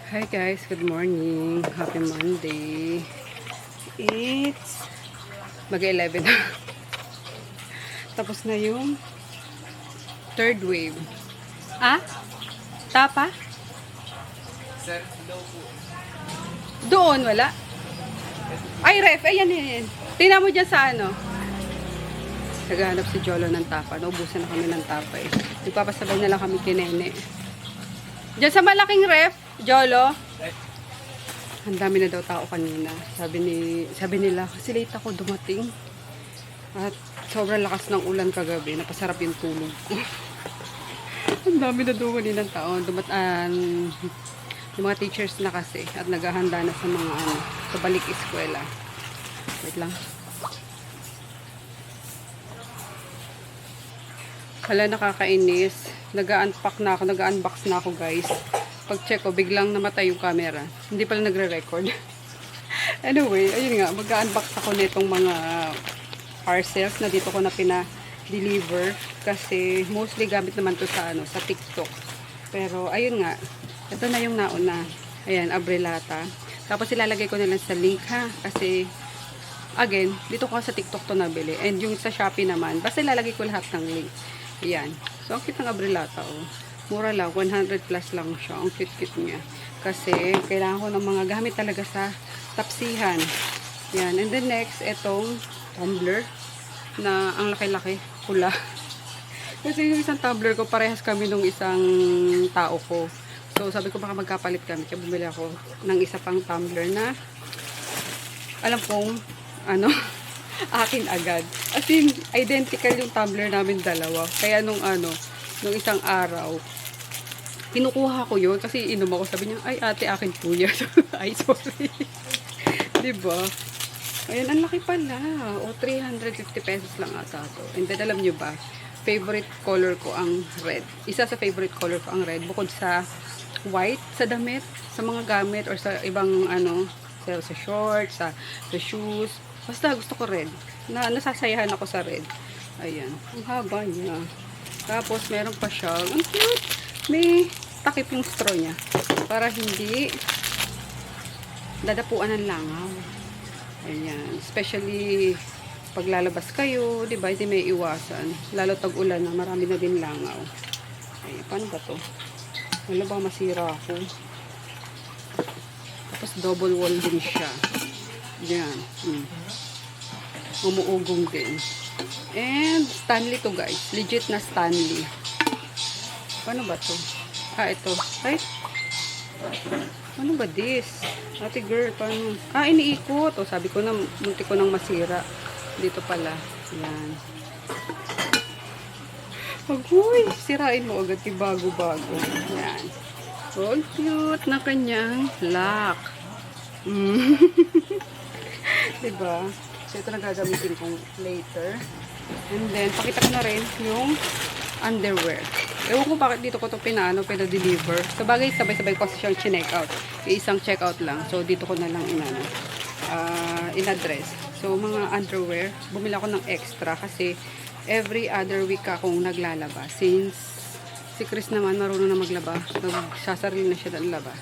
Hi guys, good morning. Happy Monday. It's mag-11 na. Tapos na yung third wave. Ah? Tapa? Sir, low po. Doon, wala? Ay, ref. Ayan, yan. Tingnan mo dyan sa ano. Naghahanap si Jolo ng tapa. Naubusan na kami ng tapa eh. Nagpapasabay na lang kami kinene. Diyan sa malaking ref, Jolo. Ang dami na daw tao kanina. Sabi nila, kasi late ako dumating. At sobrang lakas ng ulan kagabi. Napasarap yung tulog ko. Ang dami na daw kanina ng tao. Yung mga teachers na kasi. At naghahanda na sa mga sa balik eskwela. Wait lang. Hala, nakakainis. Nag-unbox na ako guys. Pag check ko, biglang namatay yung camera. Hindi pala nagre-record. Anyway, ayun nga, mag-unbox ako nitong mga parcels na dito ko na pina-deliver. Kasi mostly gamit naman to sa TikTok. Pero ayun nga, ito na yung nauna. Ayan, abrelata. Tapos ilalagay ko na lang sa link ha. Kasi, again, dito ko sa TikTok to nabili. And yung sa Shopee naman, basta ilalagay ko lahat ng link. Ayan. So, ang cute ng abrelata, oh. Mura lang, 100 plus lang siya. Ang cute-cute niya. Kasi, kailangan ko ng mga gamit talaga sa tapsihan. Yan. And then next, etong tumbler na ang laki-laki, pula. Kasi yung isang tumbler ko, parehas kami nung isang tao ko. So, sabi ko baka magkapalit kami. Kaya bumili ako ng isa pang tumbler na alam kong, akin agad. As in, identical yung tumbler namin dalawa. Kaya nung isang araw, kinukuha ko yun kasi inom ako. Sabi niya, ay ate, akin po yan. Ay, sorry. Diba? Ayan, ang laki pala. O, 350 pesos lang ata to. And then, alam nyo ba, favorite color ko ang red. Isa sa favorite color ko ang red. Bukod sa white, sa damit, sa mga gamit, or sa ibang, sa shorts, sa shoes. Basta gusto ko red. Nasasayahan ako sa red. Ayan. Ang haba niya. Tapos, meron pa siya. Ang cute. May takip yung straw niya. Para hindi dadapuan ng langaw. Ayan. Especially, pag lalabas kayo, diba, hindi may iwasan. Lalo tag-ulan na, marami na din langaw. Ayan. Paano ba to? Wala ba masira ako? Tapos, double wall din siya. Ayan. Umuugong din. And, Stanley to guys. Legit na Stanley. Paano ba to? Ito. Ay. Ano ba this? Ate girl, paano? Iniikot. O, sabi ko na, munti ko nang masira. Dito pala. Yan. Agoy, sirain mo agad yung bago-bago. Yan. Oh, cute na kanyang lock. Diba? So, ito na gagamitin kong later. And then, pakita ko na rin yung underwear. Ewan ko bakit dito ko ito pina-deliver. So, bagay, sabay-sabay ko siyang chineck-out. Isang check-out lang. So, dito ko na lang in-address. So, mga underwear, bumili ako ng extra kasi every other week akong naglalaba. Since si Chris naman marunong na maglaba, nagsasarili na siya ng laba.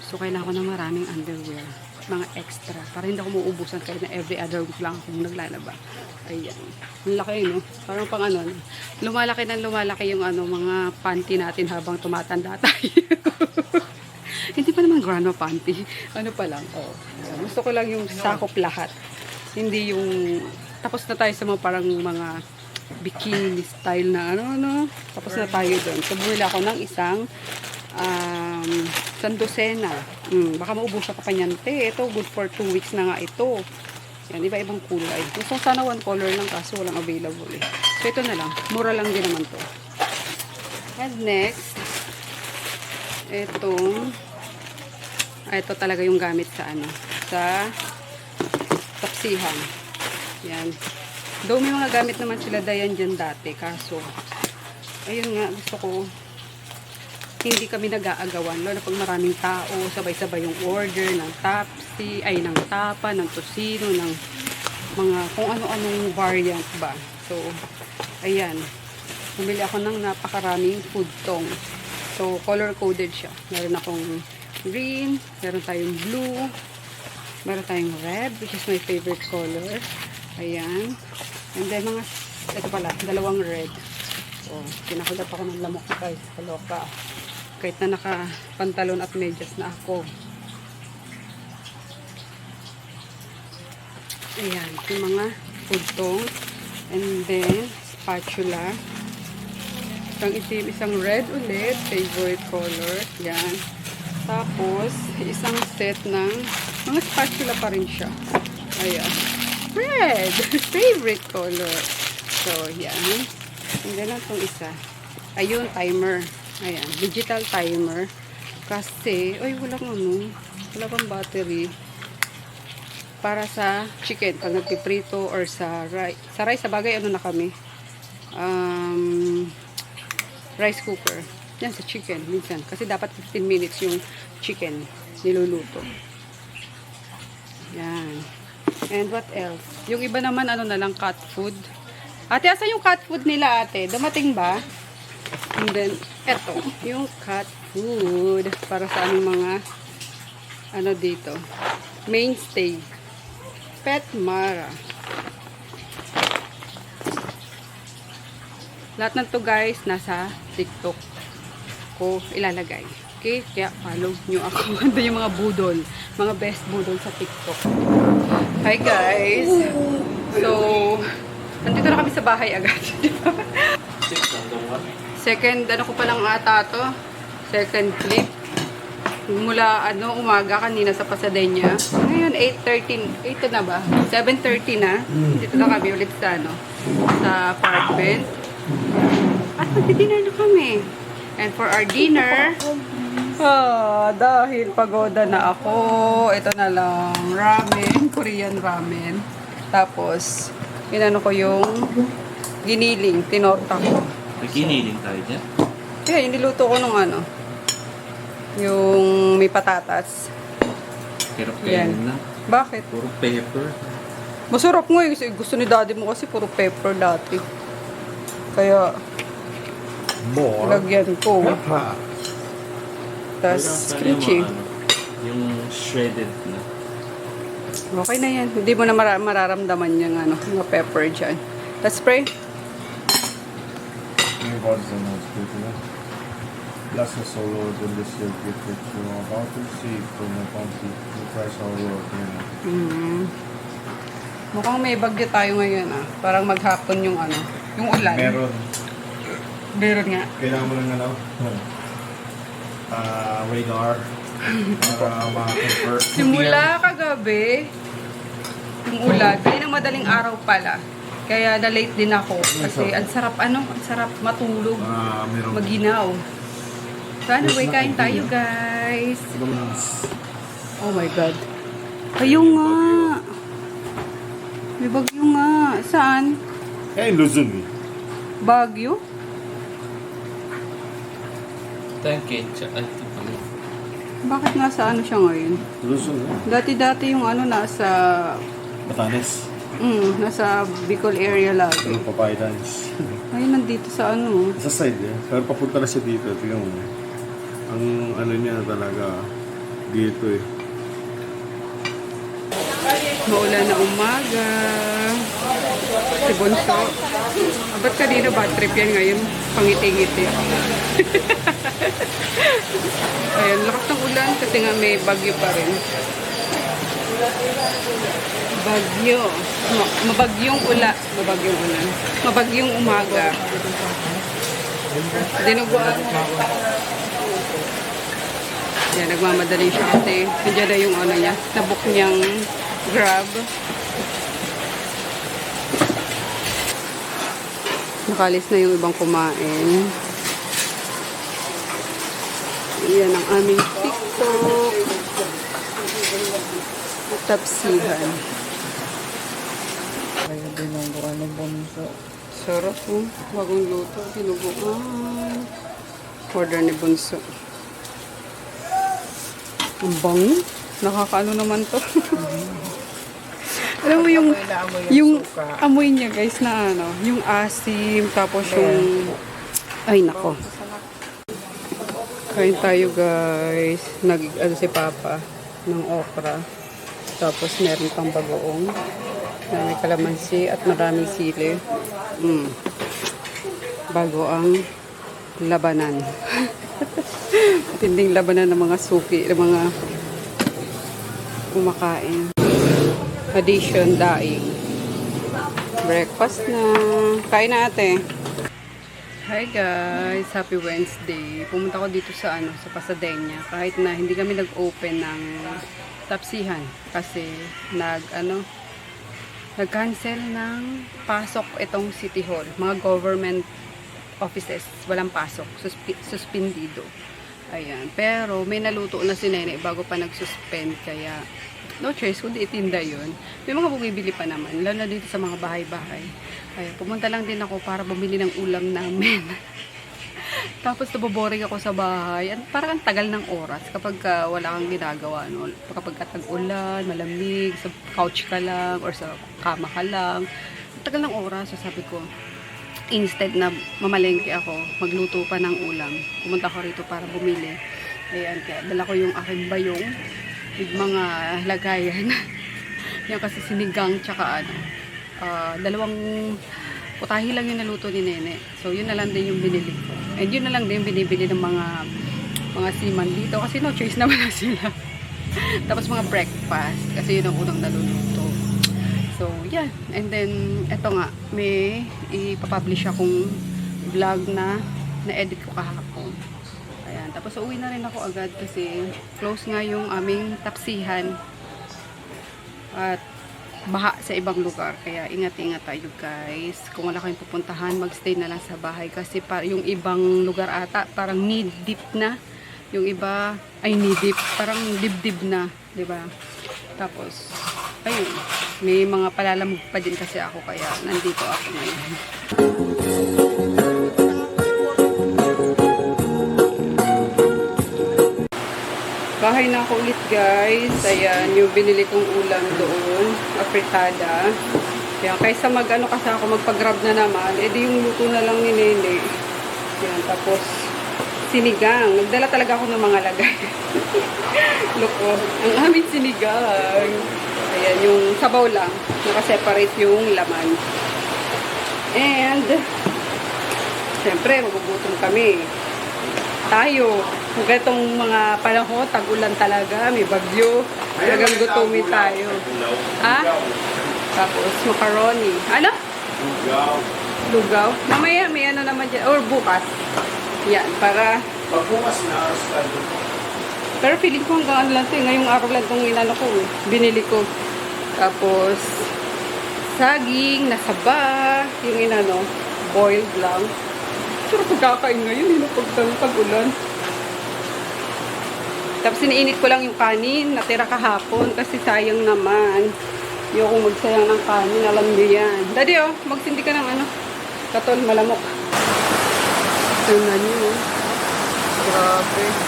So, kailangan ko ng maraming underwear. Mga extra. Para hindi ako mauubusan kahit na every other week lang akong naglalaba. Ayan. Ang laki, no? Parang pang lumalaki ng lumalaki yung mga panty natin habang tumatanda tayo. Hindi pa naman grano panty. Ano pa lang. Oh. Gusto ko lang yung sakop lahat. Hindi yung tapos na tayo sa mga parang mga bikini style na Tapos na tayo doon. So, bumili ako ng isang sandosena. Baka maubusan pa kanyante. Ito, good for 2 weeks na nga ito. Yan, iba-ibang kulay. Gusto sana one color lang kaso walang available eh. So, ito na lang. Mura lang din naman to. And next, ito talaga yung gamit sa sa tapsihan. Yan. Though may mga gamit naman sila dayan dyan dati. Kaso, ayun nga, gusto ko hindi kami nag-aagawan. Lalo na pag maraming tao, sabay-sabay yung order ng ng tapa, ng tosino, ng mga kung ano-anong variant ba. So, ayan. Bumili ako ng napakaraming food tong. So, color-coded siya. Meron akong green, meron tayong blue, meron tayong red, which is my favorite color. Ayan. And then ito pala, dalawang red. So, kinakulat ako ng lamok guys. Kaloka. Kahit na naka-pantalon at medyas na ako. Ayan, yung mga food tongs. And then, spatula. Isang itim, isang red ulit. Favorite color. Yan. Tapos, isang set ng mga spatula pa rin siya. Ayan. Red! Favorite color. So, yan. And then, itong isa. Ayun, timer. Ayan, digital timer. Kasi, wala pang battery. Para sa chicken, pag nagpiprito or sa rice. Sa rice, sa bagay, na kami? Rice cooker. Yan, sa chicken, minsan. Kasi dapat 15 minutes yung chicken niluluto. Yan. And what else? Yung iba naman, na lang, cat food. Ate, asan yung cat food nila, ate? Dumating ba? And then, eto, yung cat food. Para sa aming mga, dito. Mainstay. Pet Mara. Lahat ng to guys, nasa TikTok ko ilalagay. Okay? Kaya follow nyo ako. Ando yung mga budol. Mga best budol sa TikTok. Hi guys! So, nandito na kami sa bahay agad. Second, ko pa lang ata to. Second clip. Mula, umaga kanina sa Pasadena. Ngayon, 8:13. 8 na ba? 7:30 na. Dito na kami ulit sa, sa apartment. At magdi-dinner na kami. And for our dinner, dahil pagoda na ako, ito na lang, ramen, Korean ramen. Tapos, ko yung giniling, tinorta ko. May giniling tayo dyan? Kaya, yung niluto ko nung yung may patatas. Pero Yan. na. Bakit? Puro pepper. Masarap nga eh. Gusto ni daddy mo kasi puro pepper dati. Kaya, lagyan ko. Tapos, crunchy. Yung shredded na. Okay na yan. Hindi mo na mararamdaman yung yung pepper dyan. Let's pray. Min vad som helst nu. Bless us, O Lord, in this your gift that you are about to receive from the bounty of Christ our Lord. Amen. Mukhang may bagyo tayo ngayon Parang maghapon yung yung ulan. Meron nga. Kailangan mo ng radar para ma-convert. Simula kagabi, yung ulan, ng madaling araw pala. Kaya na-late din ako. Kasi ang sarap matulog. Maginaw. So anyway, kain tayo guys. Oh my God. Ayun nga. May bagyo nga. Saan? Luzon. Bagyo? Thank you. Ay, ito pala. Bakit nasa siya ngayon? Luzon. Dati-dati yung nasa... Batanes. Nasa Bicol area lagi. Papaya dance. Ay, nandito sa Sa side Pero papunta na siya dito. Tingnan mo. Ang niya talaga dito Maulan na umaga. Si Bunso. Ba't kanina bad trip yan ngayon? Pangiti-ngiti. Ayan, lakas ng ulan kasi nga may bagyo pa rin. Bagyo. Mabagyong ulan. Mabagyong umaga. Dinuguan. Yan, nagmamadali siya kasi nandiyan na yung niya. Nabook niyang Grab. Nakalis na yung ibang kumain. Yan ang aming TikTok. Tapsihan. Kaya binangguan ng bunso. Sarap po. Bagong luto. Tinuguan. Order ni Bunso. Ang bango. Nakakaano naman to. Alam mo yung amoy niya guys na yung asim, tapos yung, ay nako. Kain tayo guys. Ano si Papa ng okra. Tapos meron pang bagoong. Na may kalamansi at maraming sili. Bago ang labanan. Matinding labanan ng mga suki, ng mga kumakain. Addition, daing. Breakfast na. Kain na ate. Hi guys, happy Wednesday. Pumunta ko dito sa sa Pasadena kahit na hindi kami nag-open ng tapsihan kasi nag-cancel ng pasok itong City Hall. Mga government offices, walang pasok, suspendido. Ayan, pero may naluto na si Nene bago pa nag-suspend kaya no choice kundi itinda yun. May mga bumibili pa naman, lalo na dito sa mga bahay-bahay. Kaya pumunta lang din ako para bumili ng ulam namin. Tapos naboboring ako sa bahay. Parang ang tagal ng oras kapag wala kang ginagawa. No? Kapag tag-ulan, malamig, sa couch ka lang or sa kama ka lang. Ang tagal ng oras. So sabi ko, instead na mamalengke ako, magluto pa ng ulam. Pumunta ako rito para bumili. Ayan, kaya dala ko yung aking bayong. With mga lagayan. Yung kasi sinigang tsaka dalawang putahe lang yung naluto ni Nene. So, yun na lang din yung binili ko. And yun na lang din binibili ng mga seaman dito. Kasi no choice naman na sila. Tapos mga breakfast. Kasi yun ang unang naluluto. So, yeah. And then, eto nga. May ipapublish akong vlog na na-edit ko kahapon. Ayan. Tapos, uwi na rin ako agad kasi close nga yung aming tapsihan. At baha sa ibang lugar. Kaya ingat-ingat tayo guys. Kung wala kayong pupuntahan, magstay na lang sa bahay. Kasi yung ibang lugar ata, parang knee-deep na. Yung iba, ay knee-deep. Parang dibdib na. Diba? Tapos, ayun. May mga palalamog pa din kasi ako. Kaya nandito ako ngayon. Bahay na ako ulit guys. Ayan, yung binili kong ulam doon. Afritada. Ayan, kaysa kasi ako magpag-grab na naman, edi yung luto na lang ni Nene. Ayan, tapos sinigang. Nagdala talaga ako ng mga lagay. Look, ang aming sinigang. Ayan, yung sabaw lang. Nakaseparate yung laman. And, syempre, magugutom kami. Tayo. Kung itong mga panahon, tag-ulan talaga, may bagyo. Talagang gutumin tayo. Ah? Tapos, macaroni. Ano? Lugaw. Lugaw? Mamaya, may ano naman dyan. Or bukas. Yan, para... Pagbukas na style. Pero feeling ko hanggang ano lang ito. Ngayong araw lang itong inano ko. Binili ko. Tapos, saging, nasaba. Yung inano, boiled lang. Pero pagkakain ngayon, pag-ulan. Tapos iniinit ko lang yung kanin, natira kahapon kasi sayang naman. Yung magsayang ng kanin, alam niyo yan. Daddy, magsindi ka ng katol, malamok. Tingnan niyo. Grabe.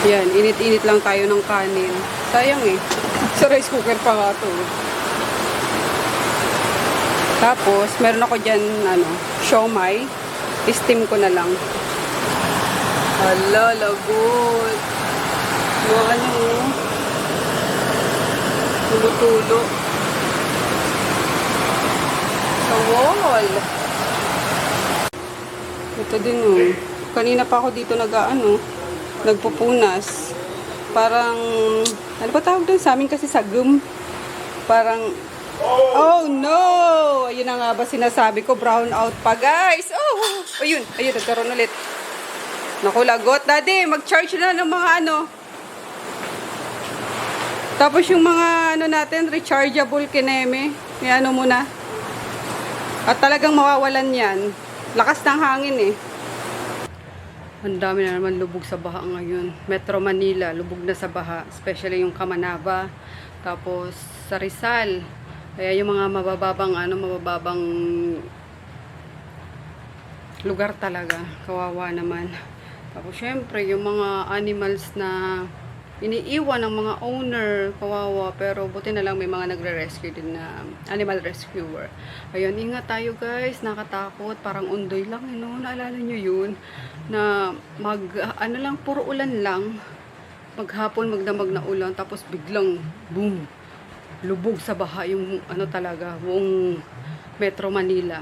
Yan, init-init lang tayo ng kanin. Sayang sa rice cooker pa nga to. Tapos, meron ako dyan, siomai. Steam ko na lang. Hala, lagot. Mga tulo-tulo. Sa wall. Ito din, Kanina pa ako dito nagpupunas. Parang, ano ba tawag doon? Sa amin kasi sagum. Parang, oh no! Ayun na nga ba sinasabi ko, brown out pa guys. Oh, ayun, nagkaroon ulit. Naku, lagot. Daddy, mag-charge na ng mga Tapos yung mga natin, rechargeable kineme. May muna. At talagang mawawalan yan. Lakas ng hangin Ang dami na naman lubog sa baha ngayon. Metro Manila, lubog na sa baha. Especially yung Kamanaba. Tapos sa Rizal. Kaya yung mga mabababang lugar talaga. Kawawa naman. Tapos syempre, yung mga animals na iniiwan ng mga owner, kawawa, pero buti na lang may mga nagre-rescue din na animal rescuer. Ayun, ingat tayo guys, nakatakot, parang undoy lang, naalala nyo yun, na ano lang, puro ulan lang, maghapon magdamag na ulan, tapos biglang, boom, lubog sa baha yung talaga, buong Metro Manila.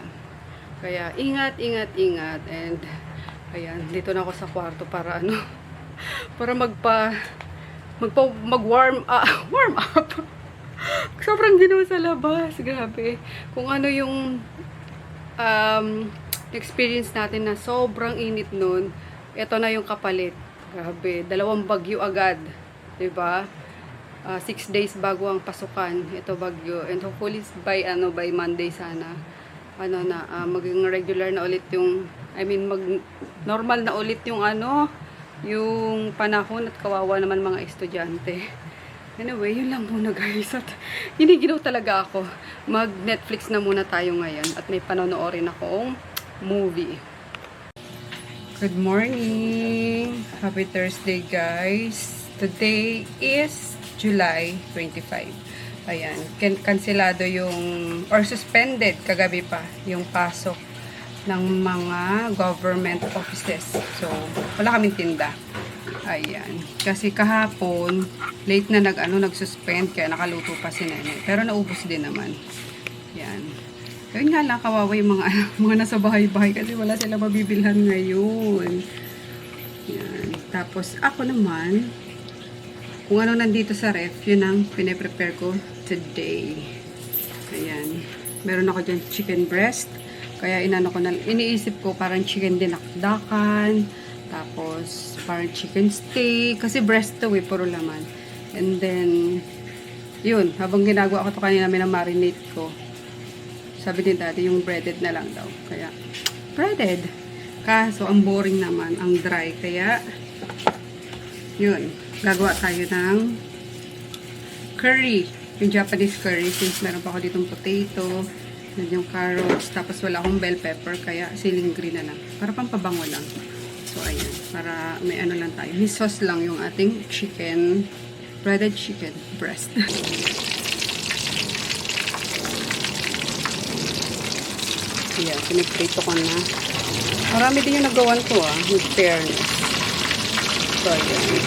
Kaya ingat, ingat, ingat, and ayan, dito na ako sa kwarto para para mag-warm up. Sobrang ginawa sa labas. Grabe. Kung ano yung experience natin na sobrang init nun, ito na yung kapalit. Grabe. 2 bagyo agad. Diba? 6 days bago ang pasukan. Ito bagyo. And hopefully by Monday sana. Maging regular na ulit yung, normal na ulit yung yung panahon at kawawa naman mga estudyante. Anyway, yun lang muna guys. At giniginaw talaga ako. Mag-Netflix na muna tayo ngayon at may panonoorin akong movie. Good morning! Happy Thursday guys! Today is July 25. Ayan, kanselado or suspended kagabi pa yung pasok ng mga government offices. So, wala kaming tinda. Ayan. Kasi kahapon, late na nag-suspend, kaya nakaluto pa si Nene. Pero naubos din naman. Ayan. Yun nga lang, kawawa yung mga nasa bahay-bahay kasi wala sila mabibilhan ngayon. Ayan. Tapos, ako naman, kung ano nandito sa ref, yun ang pinaprepare ko today. Ayan. Meron ako dyan chicken breast. Kaya iniisip ko parang chicken dinakdakan, tapos parang chicken steak, kasi breast to puro laman. And then, yun, habang ginagawa ko to kanina, minamarinate ko. Sabi ni Daddy, yung breaded na lang daw. Kaya, breaded. Kaso, ang boring naman, ang dry. Kaya, yun, gagawa tayo ng curry. Yung Japanese curry, since meron pa ako ditong potato, yung carrots, tapos wala akong bell pepper, kaya siling green na lang. Para pampabango lang. So, ayan. Para may lang tayo. May sauce lang yung ating chicken, breaded chicken breast. Ayan, piniprito ko na. Marami din yung nagawan ko with fairness. So, ayan.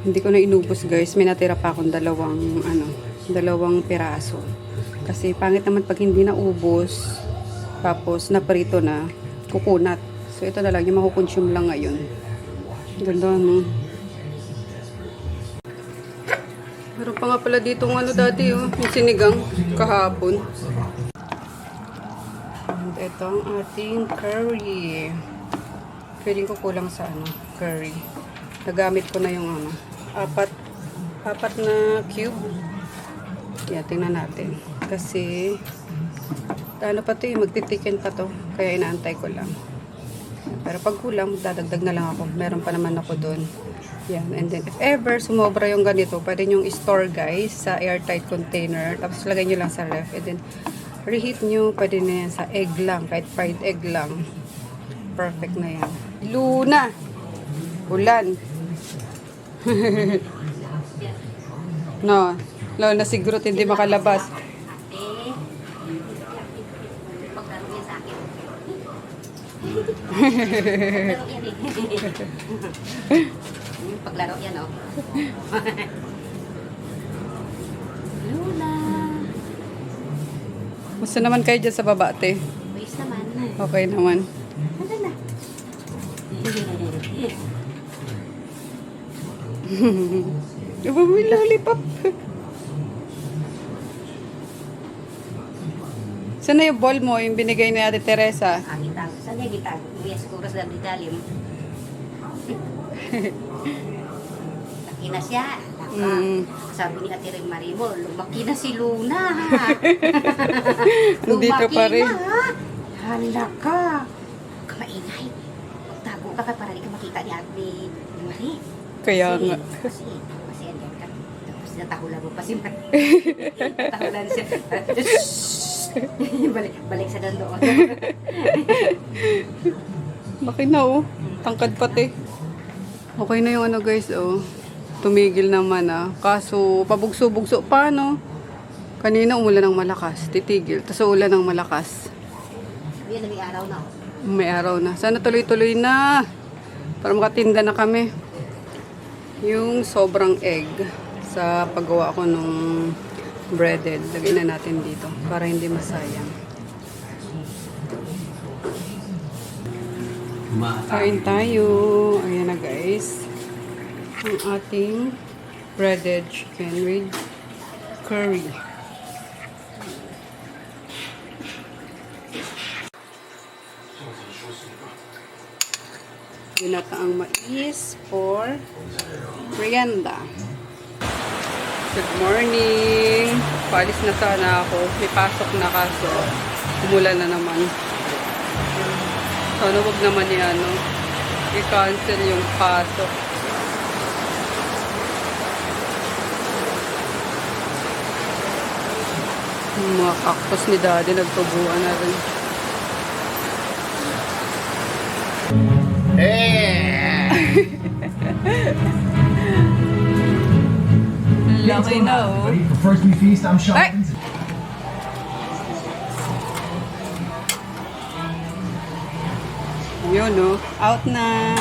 Hindi ko na inubos guys. May natira pa akong dalawang piraso. Kasi pangit naman pag hindi na ubos, tapos naprito na, kukunat. So ito na lang, yung makukonsume lang ngayon. Ganda, no? Meron pa nga pala dito dati, yung sinigang kahapon. And ito ang ating curry. Feeling ko kulang sa curry. Nagamit ko na yung apat na cube. Yeah, tingnan natin. Kasi, pa to magtitikin pa to. Kaya inaantay ko lang. Pero pag kulang, dadagdag na lang ako. Meron pa naman ako doon. Yan. And then, if ever sumobra yung ganito, pwede nyo i-store guys sa airtight container. Tapos lagay nyo lang sa ref. And then, reheat nyo. Pwede na yan sa egg lang. Kahit fried egg lang. Perfect na yan. Luna! Ulan! No. Lalo na siguro hindi makalabas. Paglaro yan, oh. Luna. Gusto naman kayo dyan sa baba, te? Wais naman. Okay naman. Ano na? Diba may lollipop? Saan na yung ball mo, yung binigay ni Ate Teresa? Gitago. Saan niya gitago? Uya siguro sa dalim. Laki na siya. Sabi ni Ate Marimo, lumaki na si Luna. Nandito pa rin. Lumaki na, ha? Handa ka. Huwag ka maingay. Magtago ka para di ka makita ni Ate Marie. Kaya nga. Kasi andyan ka. Tapos natahulan mo pa si Marie. Natahulan siya. balik sa doon. Laki na oh. Tangkad pati. Okay na yung ano guys oh. Tumigil naman ah. Kaso pabugso-bugso pa no. Kanina umulan ng malakas. Titigil. Tapos ulan ng malakas. Yan, may araw na. May araw na. Sana tuloy-tuloy na. Para makatinda na kami. Yung sobrang egg sa paggawa ko nung breaded. Lagay na natin dito para hindi masayang. Kain tayo. Ayan na guys. Ang ating breaded chicken with curry. Ginataang mais for merienda. Good morning! Paalis na sana ako. May pasok na kaso. Umulan na naman. Sana wag naman i-cancel yung pasok. Yung mga cactus ni Daddy nagtubuan na rin. Laki na oh. Ready for first we feast, I'm Sean. Ay! Yun oh. Out na.